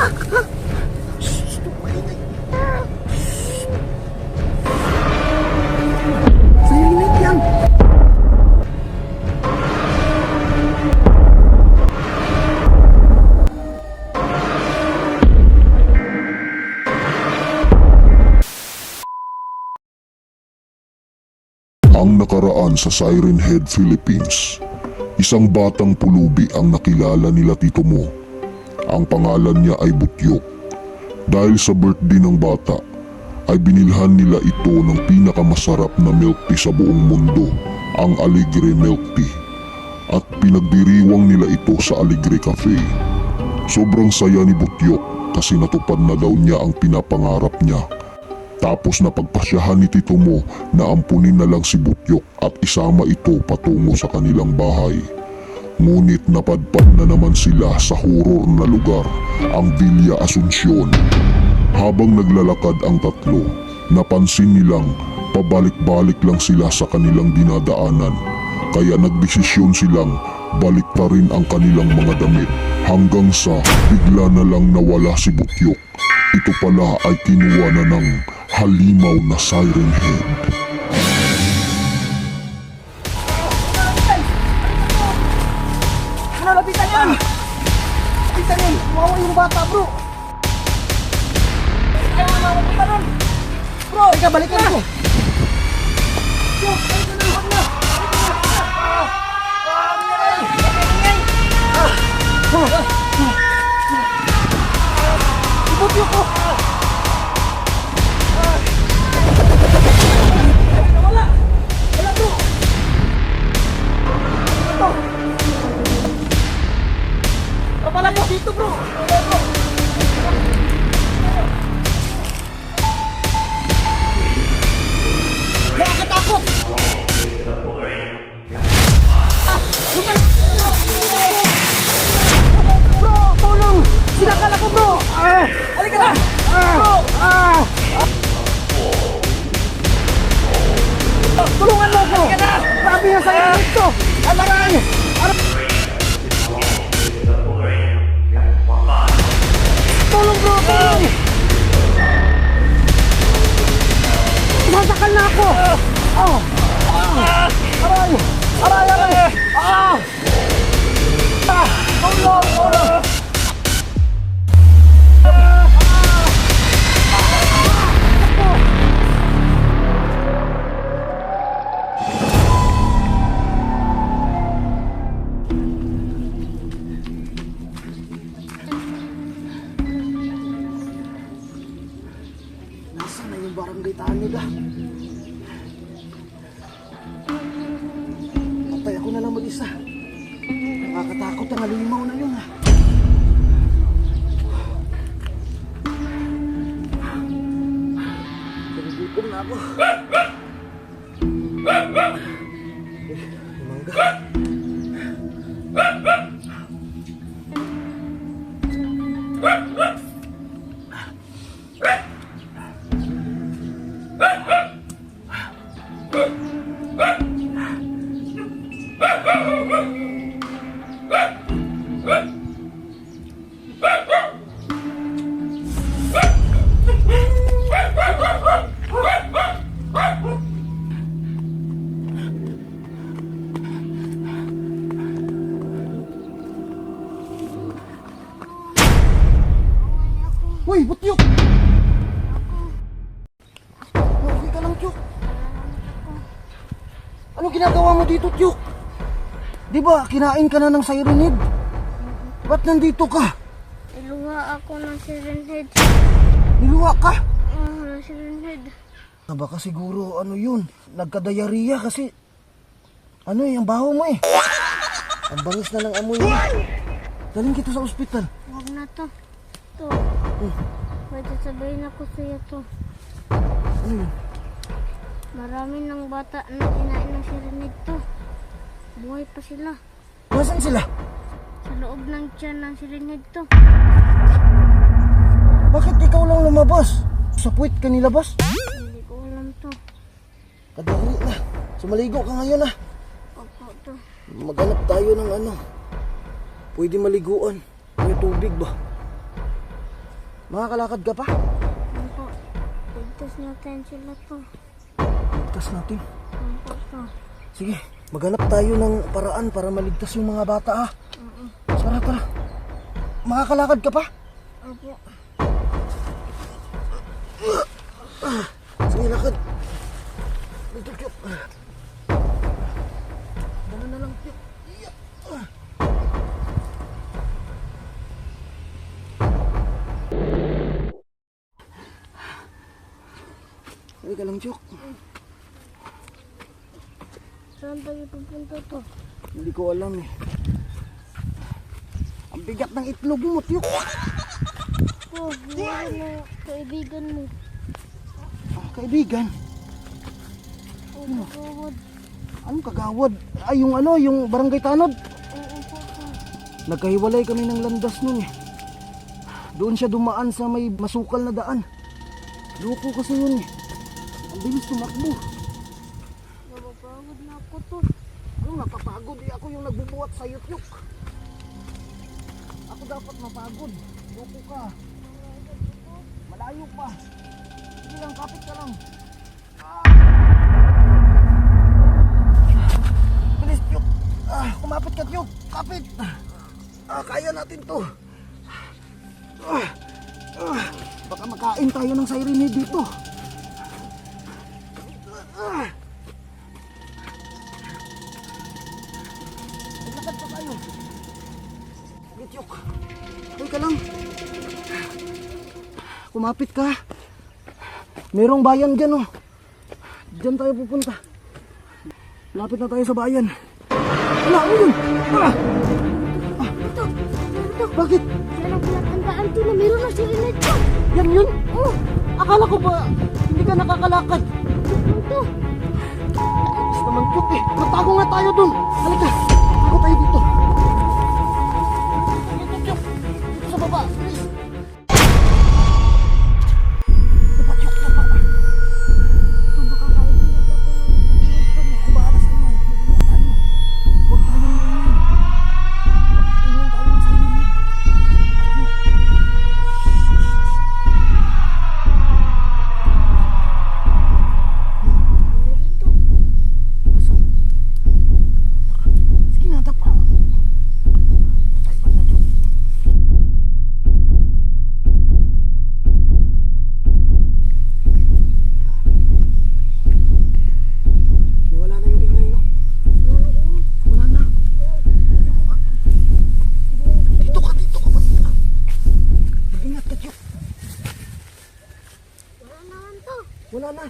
Sirinid yan. Ang nakaraan sa Siren Head, Philippines. Isang batang pulubi ang nakilala nila Tito Mo. Ang pangalan niya ay Butyok. Dahil sa birthday ng bata, ay binilhan nila ito ng pinakamasarap na milk tea sa buong mundo, ang Alegre Milk Tea. At pinagdiriwang nila ito sa Alegre Cafe. Sobrang saya ni Butyok kasi natupad na daw niya ang pinapangarap niya. Tapos napagpasyahan ni Tito Mo na ampunin na lang si Butyok at isama ito patungo sa kanilang bahay. Ngunit napadpad na naman sila sa horror na lugar, ang Villa Asuncion. Habang naglalakad ang tatlo, napansin nilang pabalik-balik lang sila sa kanilang dinadaanan. Kaya nagdesisyon silang baliktarin ang kanilang mga damit hanggang sa bigla na lang nawala si Butyok. Ito pala ay kinuha na ng halimaw na Siren Head. Ano, lapitan yan! Lapitan yan! Wawa yung bata, bro! Ayaw na mapunta nun! Bro, ika, balikan ko! Yo, balikan na! Huwag na! Ibutyok ko! Wala! Wala, bro! Ito! Pala po dito, bro! Nakakatakot! Bro, tulong! Sinakala ko, bro! Halika na! Bro! Tulungan mo ko! Sabi nga sa'yo dito! Alarang! Tulong, bro! Tulong! Masakal na ako! Aray! Aray! Aray! Tulong! Tulong! Nasaan na yung barangay taan nila? Patay ako na lang mag-isa. Nakakatakot ang halimaw na yun, ha. Nagugutom na ako. Mangga. Uy, Butyok! Okay ka lang, Tyok. Ano ginagawa mo dito, Tyok? Di ba, kinain ka na ng Siren Head? Ba't nandito ka? Niluha ako ng Siren Head. Niluha ka? Ng Siren Head. Baka siguro, ano yun, nagka-diarrhea kasi, ano ang baho mo eh. Ang bangis na ng amoy mo. Daling kita sa ospital. Huwag na to. To. Pwede sabihin ako sa'yo to. Ano yun? Marami ng bata na kinain ng Siren Head to. Buhay pa sila. Nasaan sila? Sa loob ng tiyan ng Siren Head to. Bakit ikaw lang lumabas? Sa puwit ka nilabas? Hindi ko alam to. Kadali na. Sumaligo ka ngayon ah. Opo to. Maghanap tayo ng ano. Pwede maliguan. May tubig ba? Makakalakad ka pa? Ano po? Ligtas natin sila to. Ligtas natin. Ano po to? Sige, maghanap tayo ng paraan para maligtas yung mga bata ha. Tara, tara. Makakalakad ka pa? Opo. Sige, lakad. Dito, Kyok. Dala na lang, Kyok. Halika lang, Kyok. Saan tayo pupunta to? Hindi ko alam eh. Ang bigat ng itlog mo, Kyok. Oh, meron na kaibigan mo. Ah, kaibigan. Oh, kagawad. Anong kagawad? Ay, yung ano, yung barangay tanod. Oo po to. Nagkahiwalay kami ng landas nun eh. Doon siya dumaan sa may masukal na daan. Loko kasi yun eh. Ang bilis tumakbo. Napapagod na ako to. Ano napapagod eh? Ako yung nagbubuhat sa yukyuk. Ako dapat mapagod. Loko ka. Malayo pa. Sige lang, kapit ka lang. Bilis, Kyuk. Kumapit ka, Kyuk. Kapit. Kaya natin to. Baka makain tayo ng siren head dito. Maglakad pa tayo. Sige, Kyuk. Hoy ka lang. Kumapit ka. Merong bayan dyan oh. Diyan tayo pupunta. Lapit na tayo sa bayan. Wala, ano yun? Ito, ito. Bakit? Yan ang palatandaan to na meron na si Renito. Yan yun? Oh, akala ko ba hindi ka nakakalakad? Ito. Ayos naman, Kyuk eh. Matago nga tayo dun. Halika, tago tayo dito. Dito, Kyuk. Dito sa baba. Please. Baba, Kyuk, baba. Ito baka kaibigan ako ng Renito. Ako bahala sa inyo. Mag-ingat tayo. Huwag tayong maingay. Mag-ingat tayo ng siren head. Sige na, dapa. Tayo ba na dyan? Wala na yung ingay, no? Wala na. Dito ka pa. Mag-ingat ka, Kyuk. Wala naman to. Wala na.